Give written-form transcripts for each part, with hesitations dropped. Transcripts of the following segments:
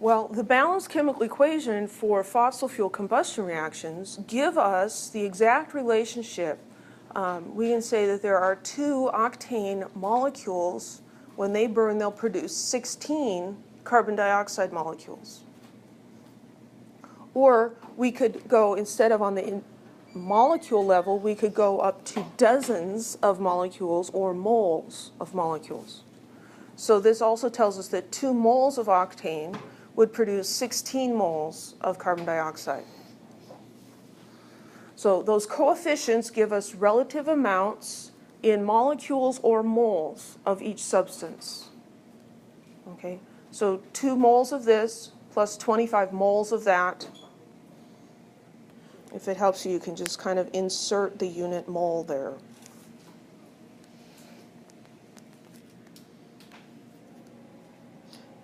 Well, the balanced chemical equation for fossil fuel combustion reactions give us the exact relationship. We can say that there are 2 octane molecules. When they burn, they'll produce 16 carbon dioxide molecules. Or we could go, instead of on the molecule level, we could go up to dozens of molecules or moles of molecules. So this also tells us that 2 moles of octane would produce 16 moles of carbon dioxide. So those coefficients give us relative amounts in molecules or moles of each substance. Okay, so 2 moles of this plus 25 moles of that. If it helps you, you can just kind of insert the unit mole there.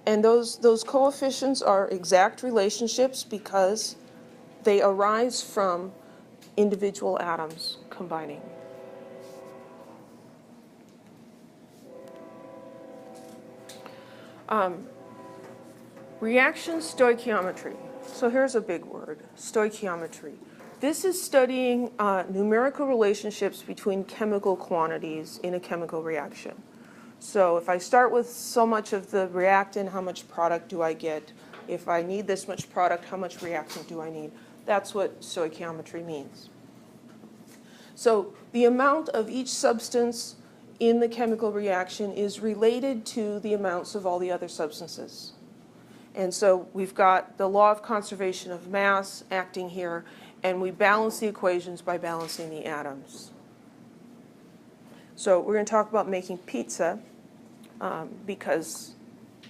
And those coefficients are exact relationships because they arise from individual atoms combining. Reaction stoichiometry. So here's a big word, stoichiometry. This is studying numerical relationships between chemical quantities in a chemical reaction. So if I start with so much of the reactant, how much product do I get? If I need this much product, how much reactant do I need? That's what stoichiometry means. So the amount of each substance in the chemical reaction is related to the amounts of all the other substances. And so we've got the law of conservation of mass acting here, and we balance the equations by balancing the atoms. So we're going to talk about making pizza because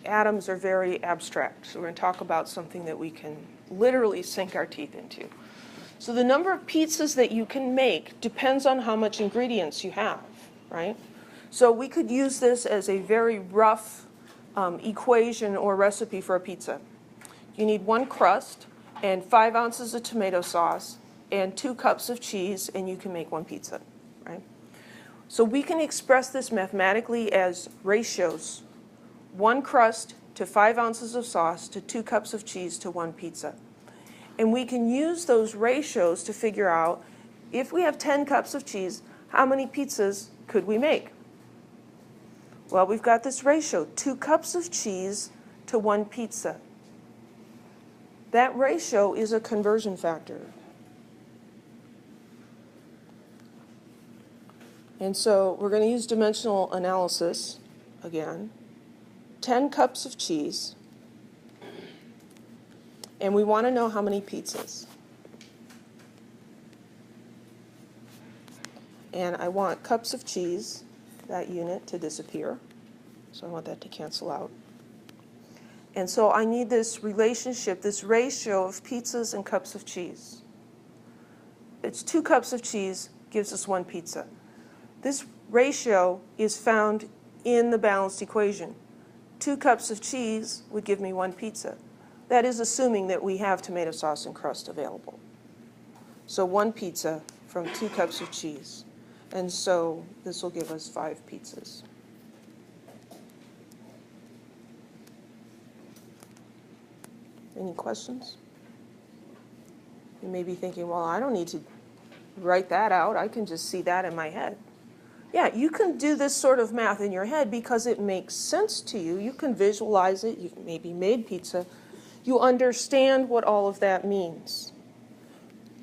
atoms are very abstract. So we're going to talk about something that we can literally sink our teeth into. So the number of pizzas that you can make depends on how much ingredients you have, right? So we could use this as a very rough equation or recipe for a pizza. You need 1 crust and 5 ounces of tomato sauce and 2 cups of cheese, and you can make 1 pizza, right? So we can express this mathematically as ratios. 1 crust to 5 ounces of sauce to 2 cups of cheese to 1 pizza. And we can use those ratios to figure out, if we have 10 cups of cheese, how many pizzas could we make? Well, we've got this ratio, 2 cups of cheese to 1 pizza. That ratio is a conversion factor. And so we're going to use dimensional analysis again. 10 cups of cheese. And we want to know how many pizzas. And I want cups of cheese, that unit, to disappear. So I want that to cancel out. And so I need this relationship, this ratio of pizzas and cups of cheese. It's 2 cups of cheese gives us 1 pizza. This ratio is found in the balanced equation. 2 cups of cheese would give me 1 pizza. That is assuming that we have tomato sauce and crust available. So 1 pizza from 2 cups of cheese. And so this will give us 5 pizzas. Any questions? You may be thinking, well, I don't need to write that out. I can just see that in my head. Yeah, you can do this sort of math in your head because it makes sense to you. You can visualize it. You've maybe made pizza. You understand what all of that means.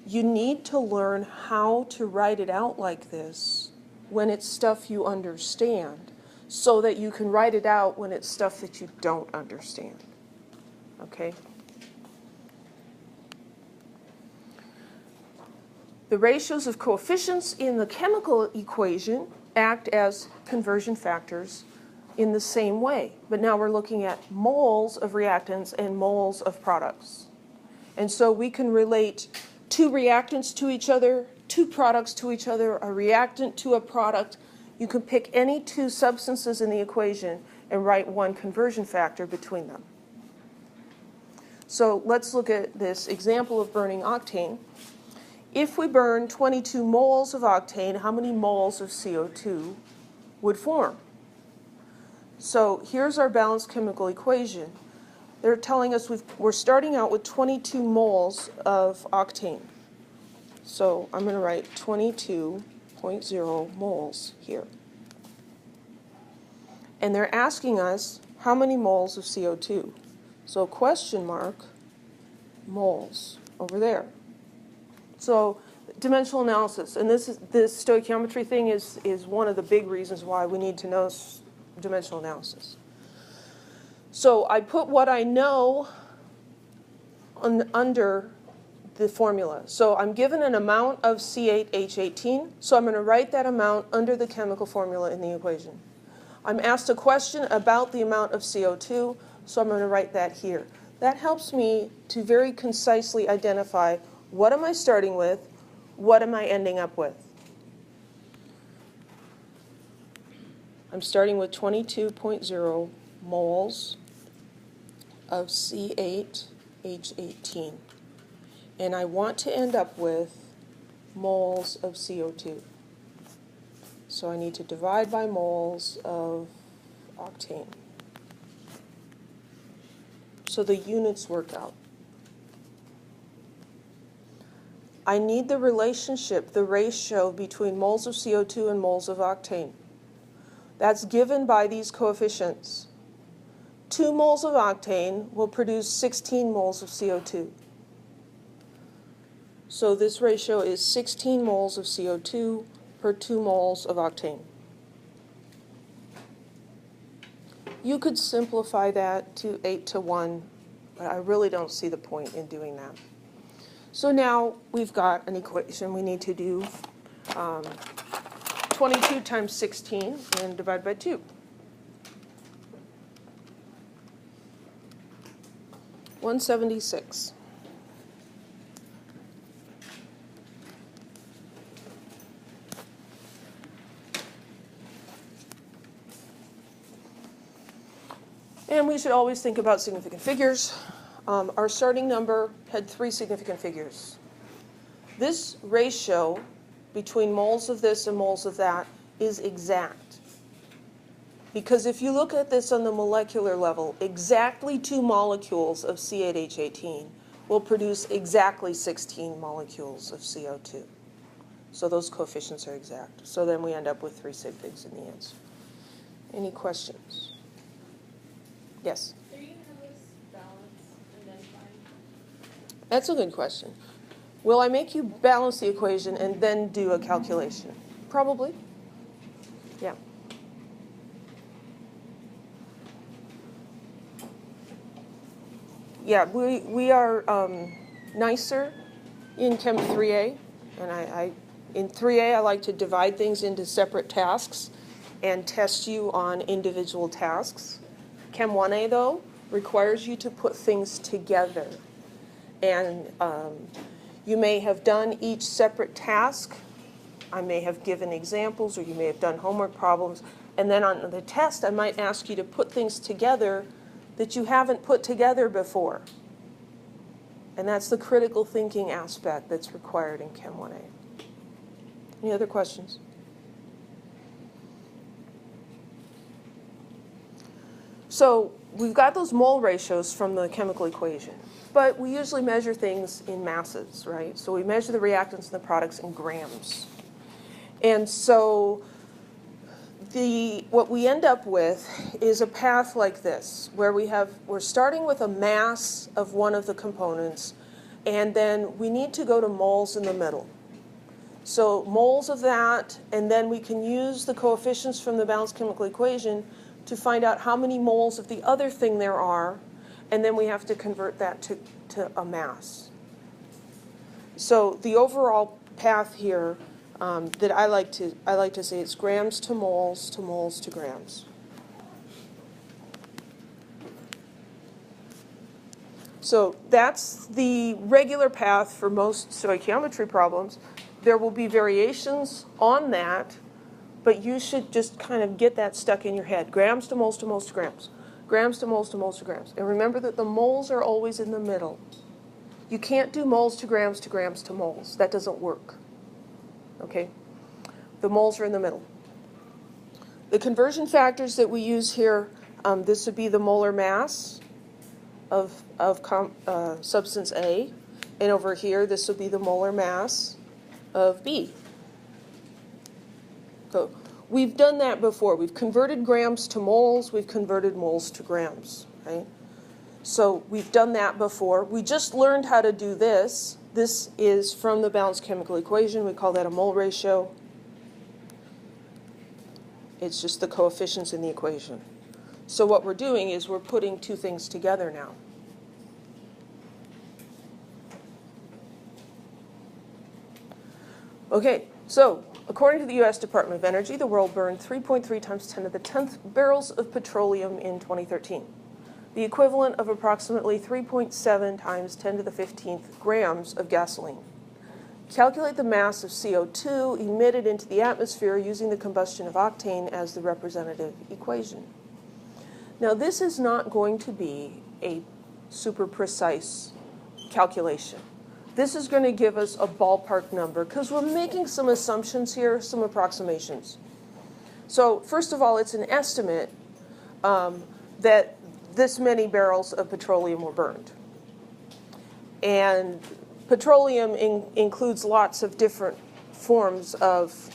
You need to learn how to write it out like this when it's stuff you understand, so that you can write it out when it's stuff that you don't understand. Okay? The ratios of coefficients in the chemical equation act as conversion factors in the same way. But now we're looking at moles of reactants and moles of products. And so we can relate 2 reactants to each other, 2 products to each other, a reactant to a product. You can pick any 2 substances in the equation and write 1 conversion factor between them. So let's look at this example of burning octane. If we burn 22 moles of octane, how many moles of CO2 would form? So here's our balanced chemical equation. they're telling us we're starting out with 22 moles of octane. So I'm going to write 22.0 moles here. And they're asking us how many moles of CO2. So question mark, moles, over there. So dimensional analysis, and this stoichiometry thing is one of the big reasons why we need to know dimensional analysis. So I put what I know under the formula. So I'm given an amount of C8H18, so I'm going to write that amount under the chemical formula in the equation. I'm asked a question about the amount of CO2, so I'm going to write that here. That helps me to very concisely identify what am I starting with, what am I ending up with. I'm starting with 22.0 moles of C8H18. And I want to end up with moles of CO2. So I need to divide by moles of octane. So the units work out. I need the relationship, the ratio between moles of CO2 and moles of octane. That's given by these coefficients. 2 moles of octane will produce 16 moles of CO2. So this ratio is 16 moles of CO2 per 2 moles of octane. You could simplify that to 8:1, but I really don't see the point in doing that. So now we've got an equation. We need to do 22 times 16 and divide by 2. $176. And we should always think about significant figures. Our starting number had 3 significant figures. This ratio between moles of this and moles of that is exact. Because if you look at this on the molecular level, exactly 2 molecules of C8H18 will produce exactly 16 molecules of CO2. So those coefficients are exact. So then we end up with 3 sig figs in the answer. Any questions? Yes? Are you going to have us balance and then find? That's a good question. Will I make you balance the equation and then do a calculation? Probably. Yeah. Yeah, we are nicer in Chem 3A, and in 3A I like to divide things into separate tasks and test you on individual tasks. Chem 1A, though, requires you to put things together. And you may have done each separate task. I may have given examples, or you may have done homework problems. And then on the test, I might ask you to put things together that you haven't put together before. And that's the critical thinking aspect that's required in Chem 1A. Any other questions? So we've got those mole ratios from the chemical equation, but we usually measure things in masses, right? So we measure the reactants and the products in grams. And so what we end up with is a path like this, where we're starting with a mass of one of the components, and then we need to go to moles in the middle. So moles of that, and then we can use the coefficients from the balanced chemical equation to find out how many moles of the other thing there are, and then we have to convert that to a mass. So the overall path here that I like to say it's grams to moles to moles to grams. So that's the regular path for most stoichiometry problems. There will be variations on that, but you should just kind of get that stuck in your head. Grams to moles to moles to grams. Grams to moles to moles to grams. And remember that the moles are always in the middle. You can't do moles to grams to moles. That doesn't work. Okay? The moles are in the middle. The conversion factors that we use here, this would be the molar mass of substance A, and over here this will be the molar mass of B. So we've done that before. We've converted grams to moles, we've converted moles to grams, right? So we've done that before. We just learned how to do this. This is from the balanced chemical equation. We call that a mole ratio. It's just the coefficients in the equation. So what we're doing is we're putting two things together now. Okay, so according to the U.S. Department of Energy, the world burned 3.3 times 10 to the 10th barrels of petroleum in 2013, the equivalent of approximately 3.7 times 10 to the 15th grams of gasoline. Calculate the mass of CO2 emitted into the atmosphere using the combustion of octane as the representative equation. Now, this is not going to be a super precise calculation. This is going to give us a ballpark number because we're making some assumptions here, some approximations. So first of all, it's an estimate that this many barrels of petroleum were burned. And petroleum includes lots of different forms of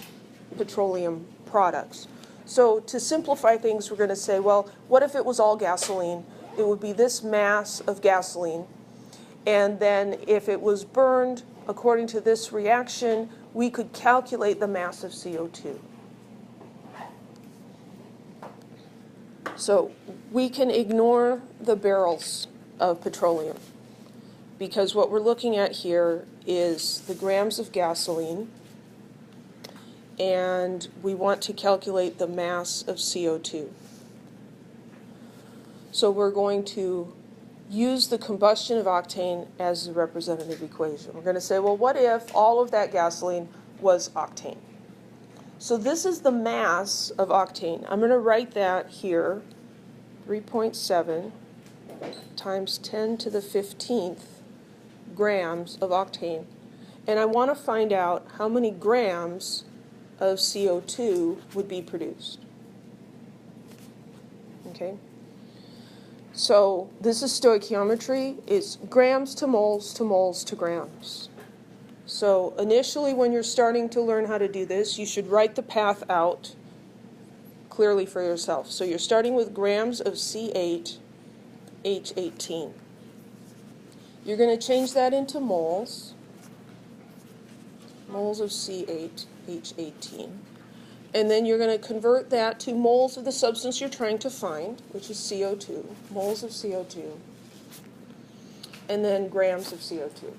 petroleum products. So to simplify things, we're going to say, well, what if it was all gasoline? It would be this mass of gasoline. And then if it was burned according to this reaction, we could calculate the mass of CO2. So we can ignore the barrels of petroleum because what we're looking at here is the grams of gasoline, and we want to calculate the mass of CO2. So we're going to use the combustion of octane as the representative equation. We're going to say, well, what if all of that gasoline was octane? So this is the mass of octane. I'm going to write that here, 3.7 times 10 to the 15th grams of octane. And I want to find out how many grams of CO2 would be produced. Okay? So this is stoichiometry. It's grams to moles to moles to grams. So initially when you're starting to learn how to do this, you should write the path out clearly for yourself. So you're starting with grams of C8, H18. You're going to change that into moles, moles of C8, H18. And then you're going to convert that to moles of the substance you're trying to find, which is CO2, moles of CO2, and then grams of CO2.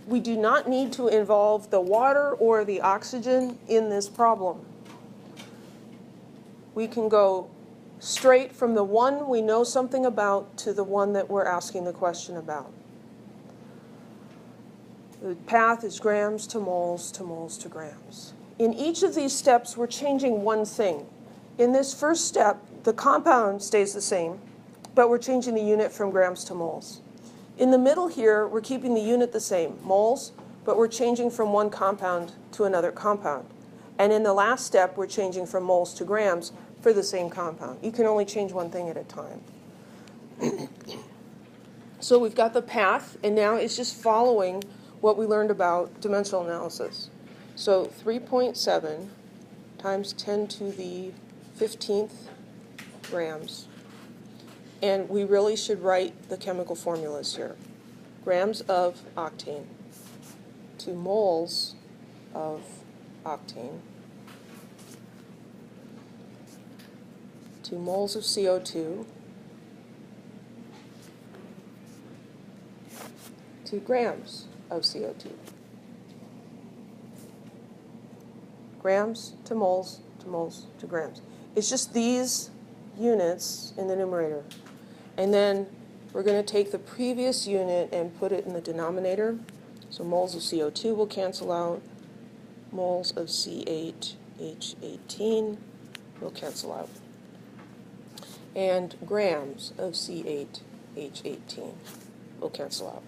We do not need to involve the water or the oxygen in this problem. We can go straight from the one we know something about to the one that we're asking the question about. The path is grams to moles to moles to grams. In each of these steps, we're changing one thing. In this first step, the compound stays the same, but we're changing the unit from grams to moles. In the middle here, we're keeping the unit the same, moles, but we're changing from one compound to another compound. And in the last step, we're changing from moles to grams for the same compound. You can only change one thing at a time. So we've got the path, and now it's just following what we learned about dimensional analysis. So 3.7 times 10 to the 15th grams. And we really should write the chemical formulas here. Grams of octane to moles of octane to moles of CO2 to grams of CO2. Grams to moles to moles to grams. It's just these units in the numerator. And then we're going to take the previous unit and put it in the denominator. So moles of CO2 will cancel out. Moles of C8, H18 will cancel out. And grams of C8, H18 will cancel out.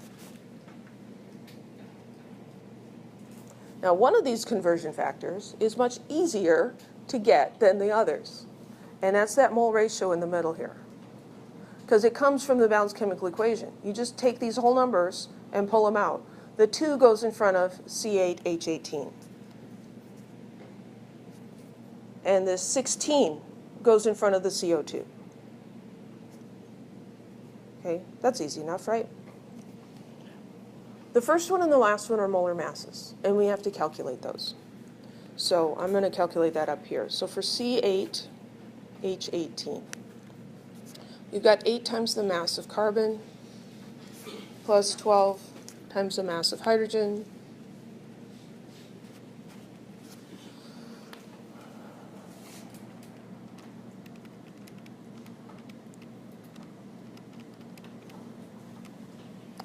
Now, one of these conversion factors is much easier to get than the others, and that's that mole ratio in the middle here. because it comes from the balanced chemical equation. You just take these whole numbers and pull them out. The 2 goes in front of C8H18. And the 16 goes in front of the CO2. Okay, that's easy enough, right? The first one and the last one are molar masses, and we have to calculate those. So I'm going to calculate that up here. So for C8H18, you've got 8 times the mass of carbon plus 12 times the mass of hydrogen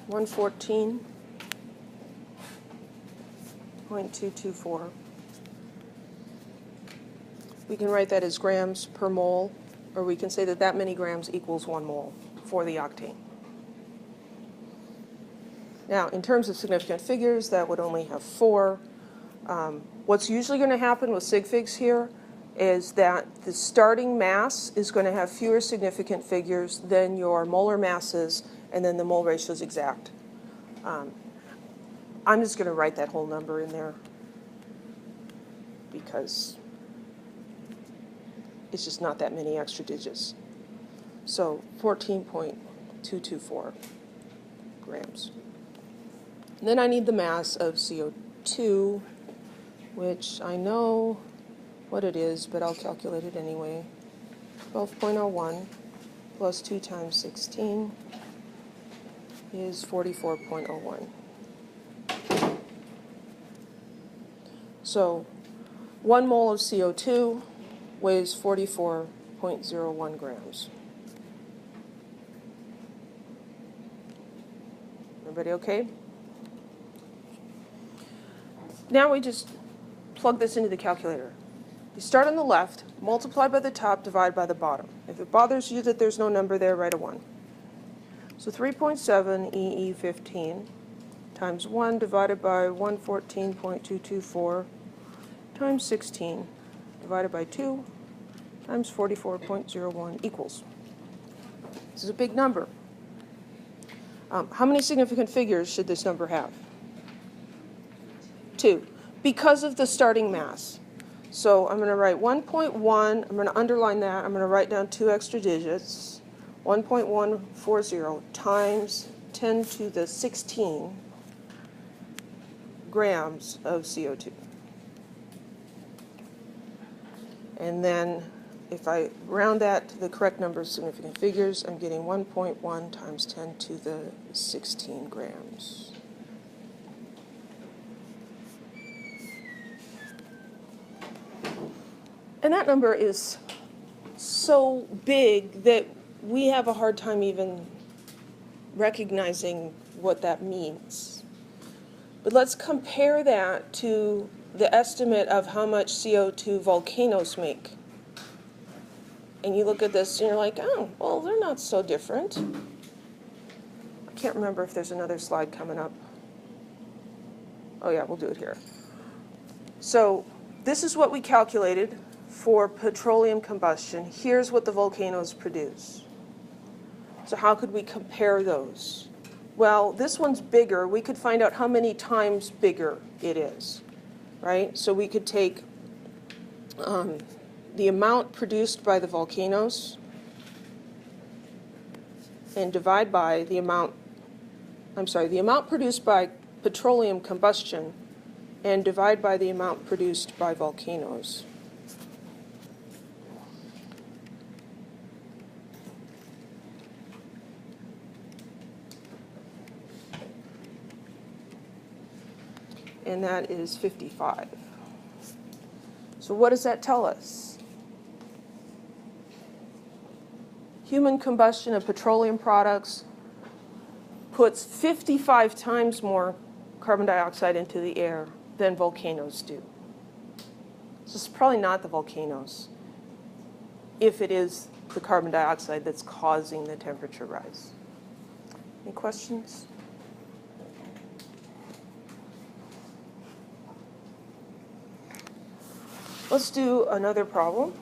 (114.224). We can write that as grams per mole, or we can say that that many grams equals 1 mole for the octane. Now, in terms of significant figures, that would only have 4. What's usually going to happen with sig figs here is that the starting mass is going to have fewer significant figures than your molar masses, and then the mole ratio is exact. I'm just going to write that whole number in there because it's just not that many extra digits. So 14.224 grams. And then I need the mass of CO2, which I know what it is, but I'll calculate it anyway. 12.01 plus 2 times 16 is 44.01. So 1 mole of CO2 weighs 44.01 grams. Everybody okay? Now we just plug this into the calculator. You start on the left, multiply by the top, divide by the bottom. If it bothers you that there's no number there, write a 1. So 3.7 EE15 times 1 divided by 114.224 times 16 divided by 2 times 44.01 equals. This is a big number. How many significant figures should this number have? 2, because of the starting mass. So I'm going to write 1.1, I'm going to underline that, I'm going to write down 2 extra digits, 1.140 times 10 to the 16 grams of CO2. And then if I round that to the correct number of significant figures, I'm getting 1.1 times 10 to the 16 grams. And that number is so big that we have a hard time even recognizing what that means. But let's compare that to the estimate of how much CO2 volcanoes make. And you look at this and you're like, oh, well, they're not so different. I can't remember if there's another slide coming up. Oh yeah, we'll do it here. So this is what we calculated for petroleum combustion. Here's what the volcanoes produce. So how could we compare those? Well, this one's bigger. We could find out how many times bigger it is, right? So we could take the amount produced by the volcanoes and divide by the amount produced by petroleum combustion and divide by the amount produced by volcanoes. And that is 55. So what does that tell us? Human combustion of petroleum products puts 55 times more carbon dioxide into the air than volcanoes do. So it's probably not the volcanoes, if it is the carbon dioxide that's causing the temperature rise. Any questions? Let's do another problem.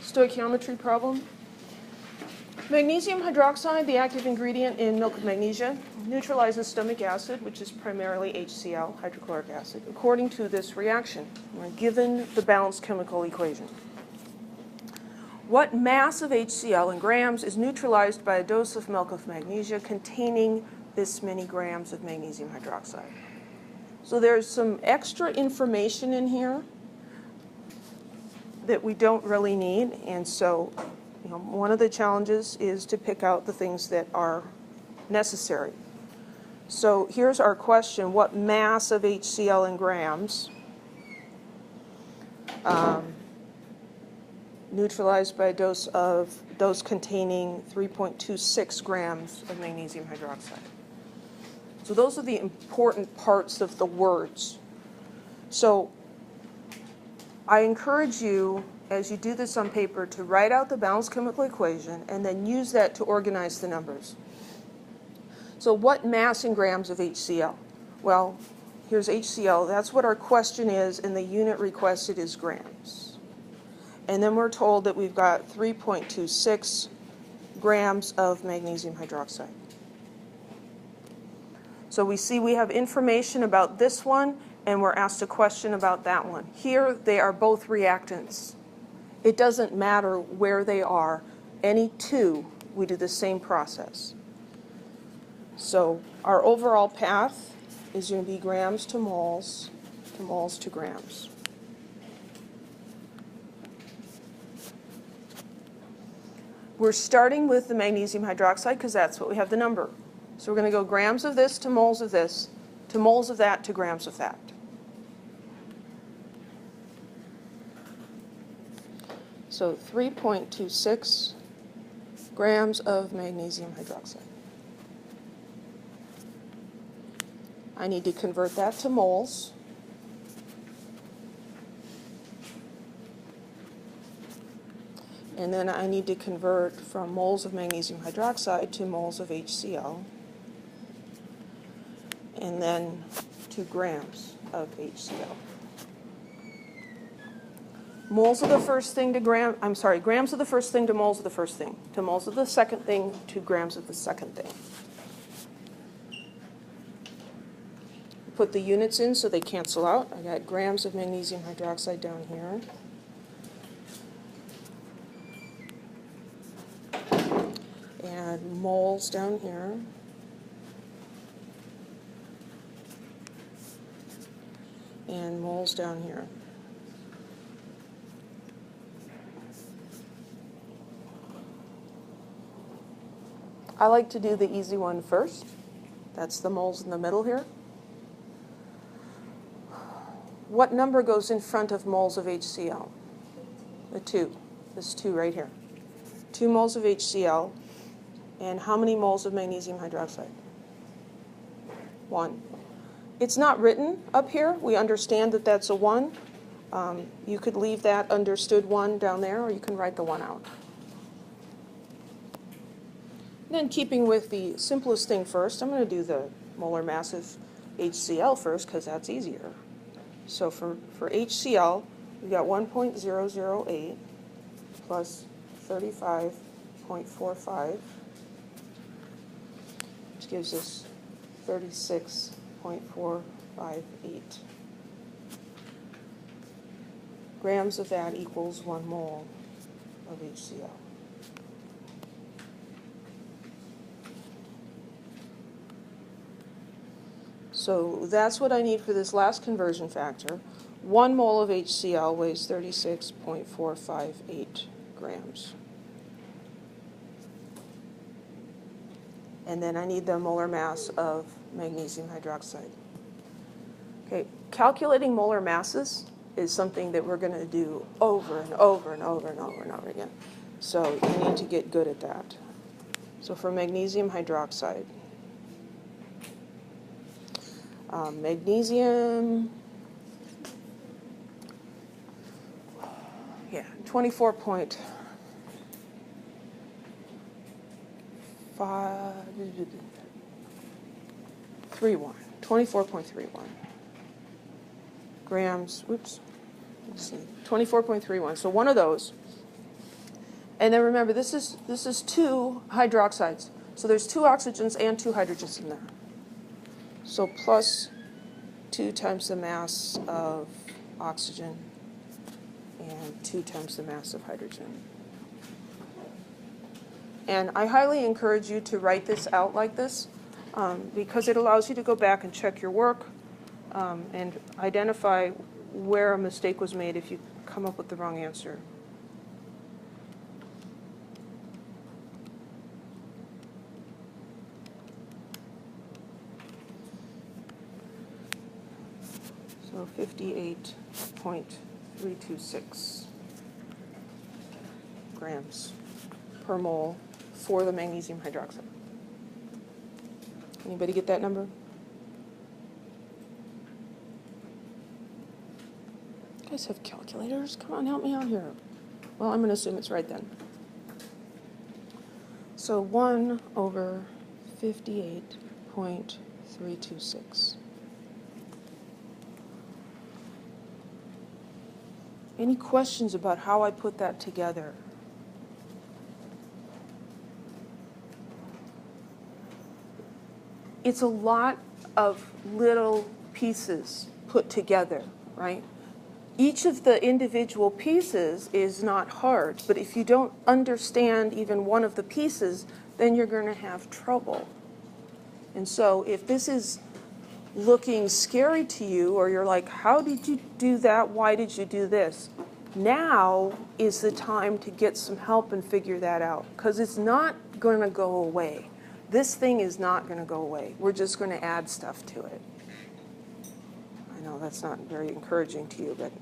Stoichiometry problem. Magnesium hydroxide, the active ingredient in milk of magnesia, neutralizes stomach acid, which is primarily HCl, hydrochloric acid, according to this reaction. We're given the balanced chemical equation. What mass of HCl in grams is neutralized by a dose of milk of magnesia containing this many grams of magnesium hydroxide? So there's some extra information in here that we don't really need, and so one of the challenges is to pick out the things that are necessary. So here's our question: what mass of HCl in grams neutralized by a dose containing 3.26 grams of magnesium hydroxide? So those are the important parts of the words. So I encourage you, as you do this on paper, to write out the balanced chemical equation and then use that to organize the numbers. So what mass in grams of HCl? Well, here's HCl. That's what our question is, and the unit requested is grams. And then we're told that we've got 3.26 grams of magnesium hydroxide. So we see we have information about this one, and we're asked a question about that one. Here, they are both reactants. It doesn't matter where they are. Any two, we do the same process. So our overall path is going to be grams to moles to grams. We're starting with the magnesium hydroxide because that's what we have the number. So we're going to go grams of this to moles of this, to moles of that to grams of that. So 3.26 grams of magnesium hydroxide. I need to convert that to moles. And then I need to convert from moles of magnesium hydroxide to moles of HCl. And then to grams of HCl. Moles of the first thing to grams of the first thing to moles of the first thing, to moles of the second thing to grams of the second thing. Put the units in so they cancel out. I got grams of magnesium hydroxide down here. And moles down here. And moles down here. I like to do the easy one first. That's the moles in the middle here. What number goes in front of moles of HCl? The 2. This 2 right here. 2 moles of HCl. And how many moles of magnesium hydroxide? 1. It's not written up here. We understand that that's a 1. You could leave that understood 1 down there, or you can write the 1 out. Then keeping with the simplest thing first, I'm going to do the molar mass of HCl first because that's easier. So for HCl, we've got 1.008 plus 35.45, which gives us 36.458. Grams of that equals 1 mole of HCl. So that's what I need for this last conversion factor. 1 mole of HCl weighs 36.458 grams. And then I need the molar mass of magnesium hydroxide. Okay, calculating molar masses is something that we're going to do over and over and over and over and over again. So you need to get good at that. So for magnesium hydroxide, magnesium, 24.31. 24.31 grams, oops, let's see, 24.31. So one of those And then remember, this is 2 hydroxides. So there's 2 oxygens and 2 hydrogens in there. So plus 2 times the mass of oxygen and 2 times the mass of hydrogen. And I highly encourage you to write this out like this because it allows you to go back and check your work and identify where a mistake was made if you come up with the wrong answer. So 58.326 grams per mole for the magnesium hydroxide. Anybody get that number? You guys have calculators? Come on, help me out here. Well, I'm going to assume it's right then. So 1 over 58.326. Any questions about how I put that together? It's a lot of little pieces put together, right? Each of the individual pieces is not hard, but if you don't understand even one of the pieces, then you're going to have trouble. And so if this is looking scary to you, or you're like, how did you do that? Why did you do this? Now is the time to get some help and figure that out, because it's not going to go away. This thing is not going to go away. We're just going to add stuff to it. I know that's not very encouraging to you, but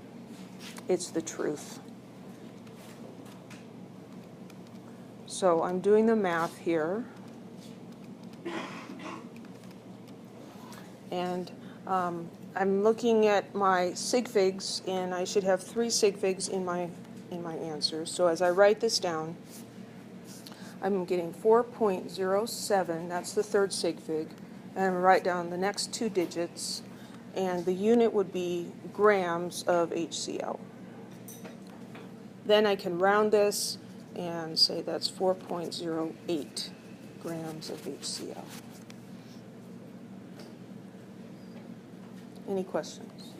it's the truth. So I'm doing the math here. And I'm looking at my sig figs, and I should have 3 sig figs in my answers. So as I write this down, I'm getting 4.07, that's the 3rd sig fig, and I'm going to write down the next 2 digits, and the unit would be grams of HCl. Then I can round this and say that's 4.08 grams of HCl. Any questions?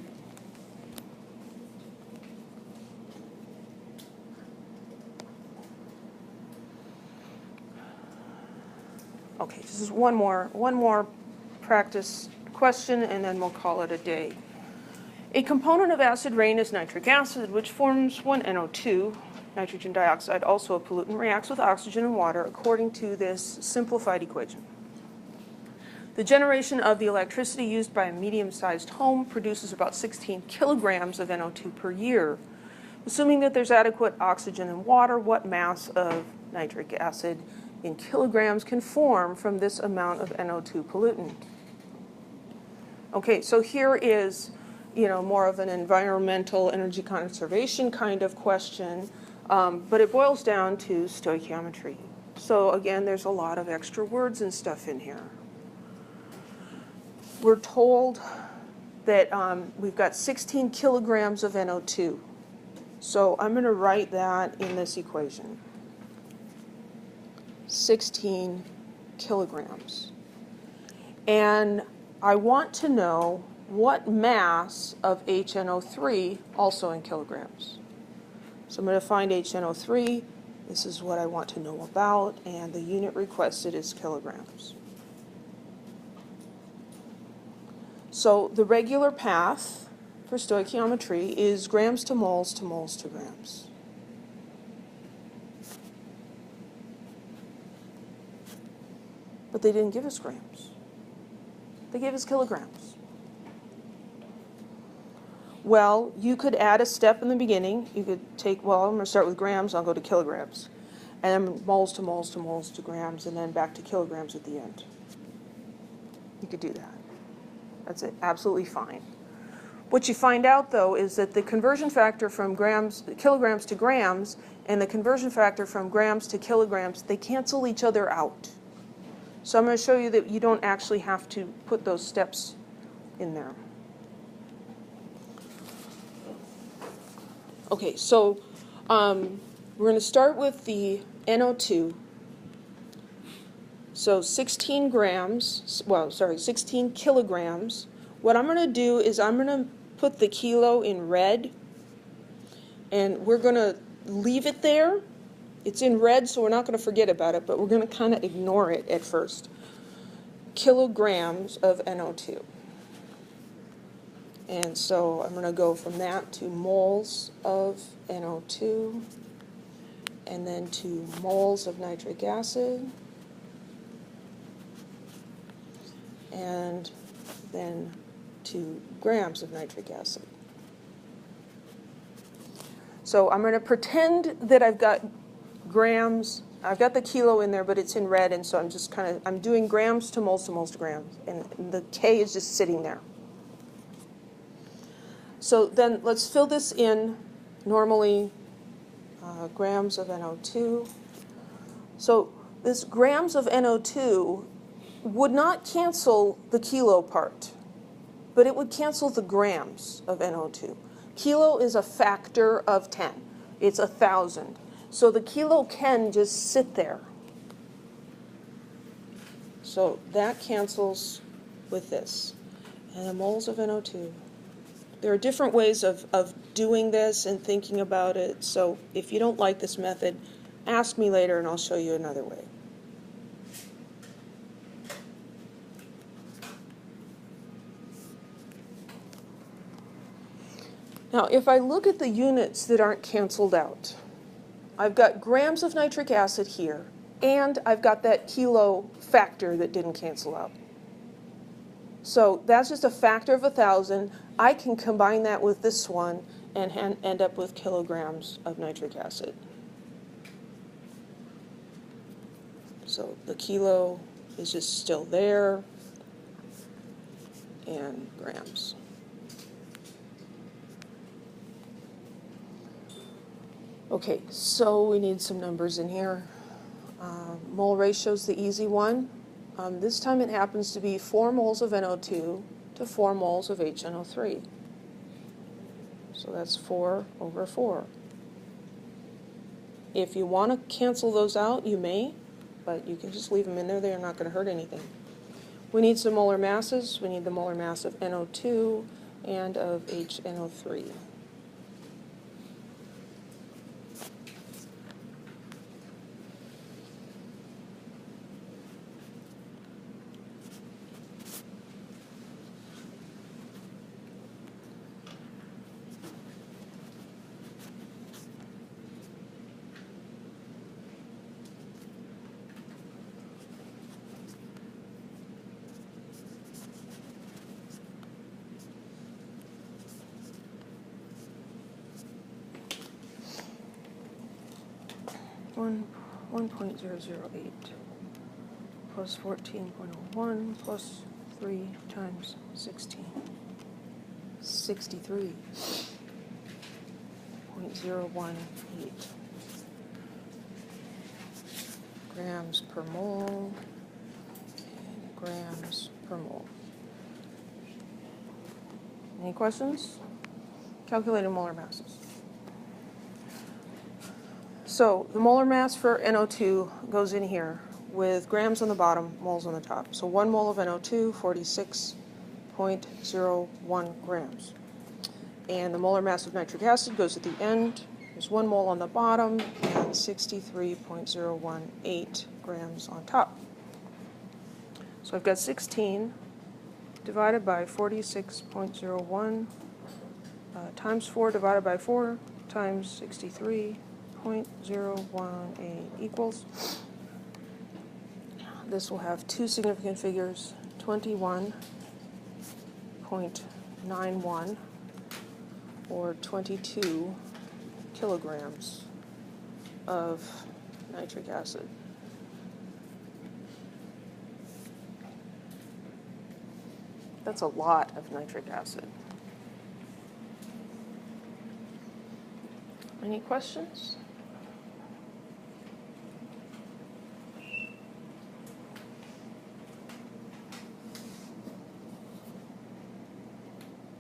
Okay, this is one more practice question, and then we'll call it a day. A component of acid rain is nitric acid, which forms one NO2, nitrogen dioxide, also a pollutant, reacts with oxygen and water according to this simplified equation. The generation of the electricity used by a medium-sized home produces about 16 kilograms of NO2 per year. Assuming that there's adequate oxygen and water, what mass of nitric acid in kilograms can form from this amount of NO2 pollutant? Okay, so here is, more of an environmental energy conservation kind of question, but it boils down to stoichiometry. So again, there's a lot of extra words and stuff in here. We're told that we've got 16 kilograms of NO2. So I'm going to write that in this equation. 16 kilograms. And I want to know what mass of HNO3, also in kilograms. So I'm going to find HNO3. This is what I want to know about, and the unit requested is kilograms. So the regular path for stoichiometry is grams to moles to moles to grams. But they didn't give us grams. They gave us kilograms. Well, you could add a step in the beginning. You could take, I'm going to start with grams, I'll go to kilograms. And then moles to moles to moles to grams, and then back to kilograms at the end. You could do that. That's it, absolutely fine. What you find out, though, is that the conversion factor from kilograms to grams and the conversion factor from grams to kilograms, they cancel each other out. So I'm going to show you that you don't actually have to put those steps in there. Okay, so We're going to start with the NO2. So 16 grams, 16 kilograms. What I'm going to do is I'm going to put the kilo in red, and we're going to leave it there. It's in red, so we're not going to forget about it, but we're going to kind of ignore it at first. Kilograms of NO2. And so I'm going to go from that to moles of NO2, and then to moles of nitric acid, and then to grams of nitric acid. So I'm going to pretend that I've got grams. I've got the kilo in there, but it's in red, and so I'm doing grams to moles to grams, and the K is just sitting there. So then let's fill this in normally, grams of NO2. So this grams of NO2 would not cancel the kilo part, but it would cancel the grams of NO2. Kilo is a factor of 10. It's 1,000. So the kilo can just sit there. So that cancels with this. And the moles of NO2. There are different ways of doing this and thinking about it. So if you don't like this method, ask me later and I'll show you another way. Now, if I look at the units that aren't canceled out, I've got grams of nitric acid here, and I've got that kilo factor that didn't cancel out. So that's just a factor of 1,000. I can combine that with this one and end up with kilograms of nitric acid. So the kilo is just still there, and grams. Okay, so we need some numbers in here. Mole ratio is the easy one. This time it happens to be 4 moles of NO2 to 4 moles of HNO3. So that's 4 over 4. If you want to cancel those out, you may, but you can just leave them in there. They're not going to hurt anything. We need some molar masses. We need the molar mass of NO2 and of HNO3. One 1.008 plus 14.01 plus 3 times 16. 63.018 grams per mole and grams per mole. Any questions? Calculating molar masses. So the molar mass for NO2 goes in here with grams on the bottom, moles on the top. So 1 mole of NO2, 46.01 grams. And the molar mass of nitric acid goes at the end. There's 1 mole on the bottom and 63.018 grams on top. So I've got 16 divided by 46.01 times 4 divided by 4 times 63.018 equals. This will have two significant figures, 21.91 or 22 kilograms of nitric acid. That's a lot of nitric acid. Any questions?